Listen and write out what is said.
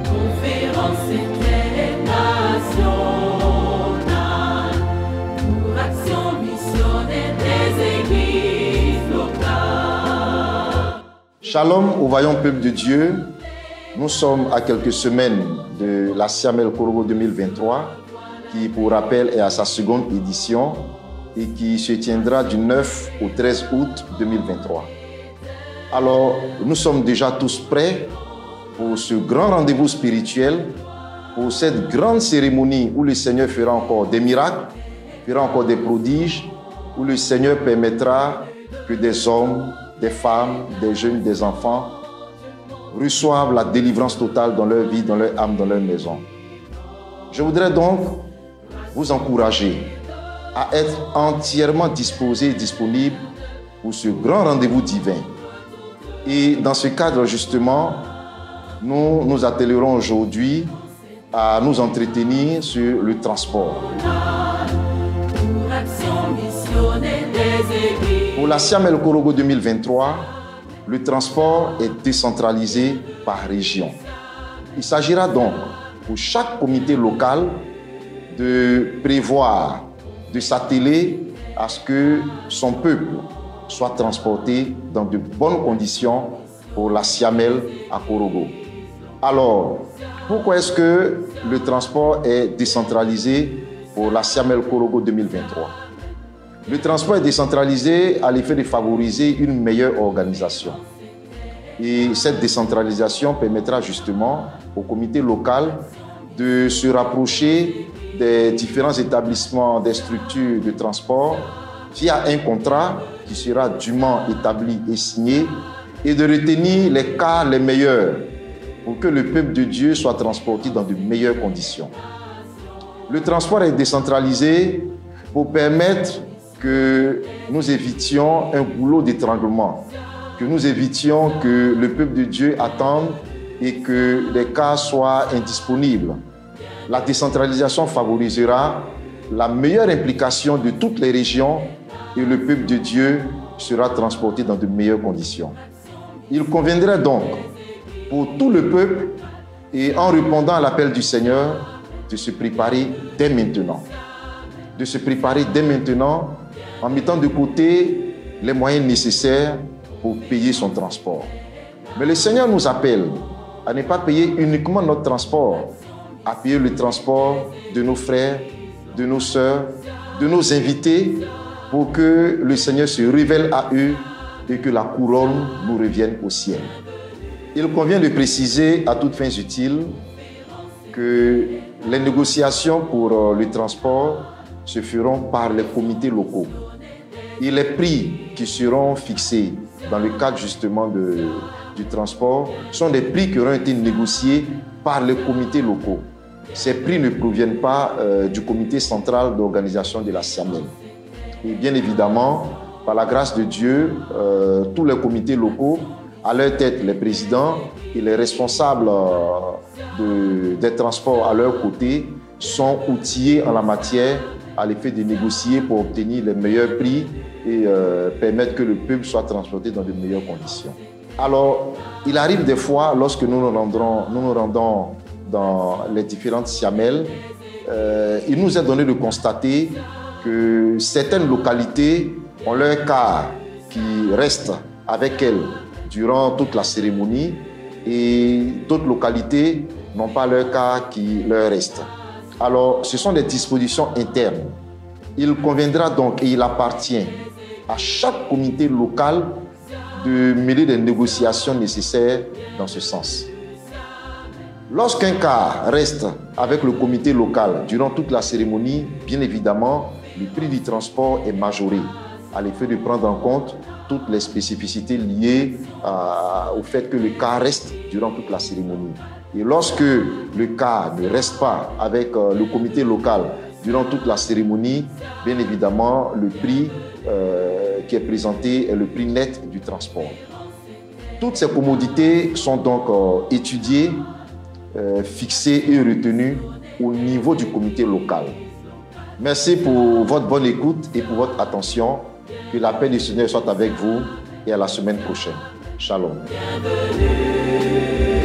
Conférence internationale pour action missionnaire des églises locales. Shalom au vaillant peuple de Dieu. Nous sommes à quelques semaines de la Siamel Korogo 2023 qui, pour rappel, est à sa seconde édition et qui se tiendra du 9 au 13 août 2023. Alors, nous sommes déjà tous prêts pour ce grand rendez-vous spirituel, pour cette grande cérémonie où le Seigneur fera encore des miracles, fera encore des prodiges, où le Seigneur permettra que des hommes, des femmes, des jeunes, des enfants reçoivent la délivrance totale dans leur vie, dans leur âme, dans leur maison. Je voudrais donc vous encourager à être entièrement disposés et disponibles pour ce grand rendez-vous divin. Et dans ce cadre, justement, nous nous attellerons aujourd'hui à nous entretenir sur le transport. Pour la Siamel Korogo 2023, le transport est décentralisé par région. Il s'agira donc pour chaque comité local de prévoir, de s'atteler à ce que son peuple soit transporté dans de bonnes conditions pour la Siamel à Korogo. Alors, pourquoi est-ce que le transport est décentralisé pour la Siamel Korogo 2023? Le transport est décentralisé à l'effet de favoriser une meilleure organisation. Et cette décentralisation permettra justement au comité local de se rapprocher des différents établissements, des structures de transport via un contrat qui sera dûment établi et signé et de retenir les cas les meilleurs pour que le peuple de Dieu soit transporté dans de meilleures conditions. Le transport est décentralisé pour permettre que nous évitions un goulot d'étranglement, que nous évitions que le peuple de Dieu attende et que les cas soient indisponibles. La décentralisation favorisera la meilleure implication de toutes les régions et le peuple de Dieu sera transporté dans de meilleures conditions. Il conviendrait donc pour tout le peuple et en répondant à l'appel du Seigneur de se préparer dès maintenant. De se préparer dès maintenant en mettant de côté les moyens nécessaires pour payer son transport. Mais le Seigneur nous appelle à ne pas payer uniquement notre transport, à payer le transport de nos frères, de nos sœurs, de nos invités, pour que le Seigneur se révèle à eux et que la couronne nous revienne au ciel. Il convient de préciser à toutes fins utiles que les négociations pour le transport se feront par les comités locaux. Et les prix qui seront fixés dans le cadre justement du transport sont des prix qui auront été négociés par les comités locaux. Ces prix ne proviennent pas du comité central d'organisation de la Siamel. Et bien évidemment, par la grâce de Dieu, tous les comités locaux, à leur tête les présidents et les responsables des transports à leur côté, sont outillés en la matière à l'effet de négocier pour obtenir les meilleurs prix et permettre que le peuple soit transporté dans de meilleures conditions. Alors, il arrive des fois, lorsque nous nous rendons dans les différentes Siamel, il nous est donné de constater que certaines localités ont leur car qui reste avec elles durant toute la cérémonie et d'autres localités n'ont pas leur car qui leur reste. Alors, ce sont des dispositions internes. Il conviendra donc et il appartient à chaque comité local de mener des négociations nécessaires dans ce sens. Lorsqu'un car reste avec le comité local durant toute la cérémonie, bien évidemment, le prix du transport est majoré à l'effet de prendre en compte toutes les spécificités liées au fait que le car reste durant toute la cérémonie. Et lorsque le car ne reste pas avec le comité local durant toute la cérémonie, bien évidemment, le prix qui est présenté est le prix net du transport. Toutes ces commodités sont donc étudiées, fixées et retenues au niveau du comité local. Merci pour votre bonne écoute et pour votre attention. Que la paix du Seigneur soit avec vous et à la semaine prochaine. Shalom. Bienvenue.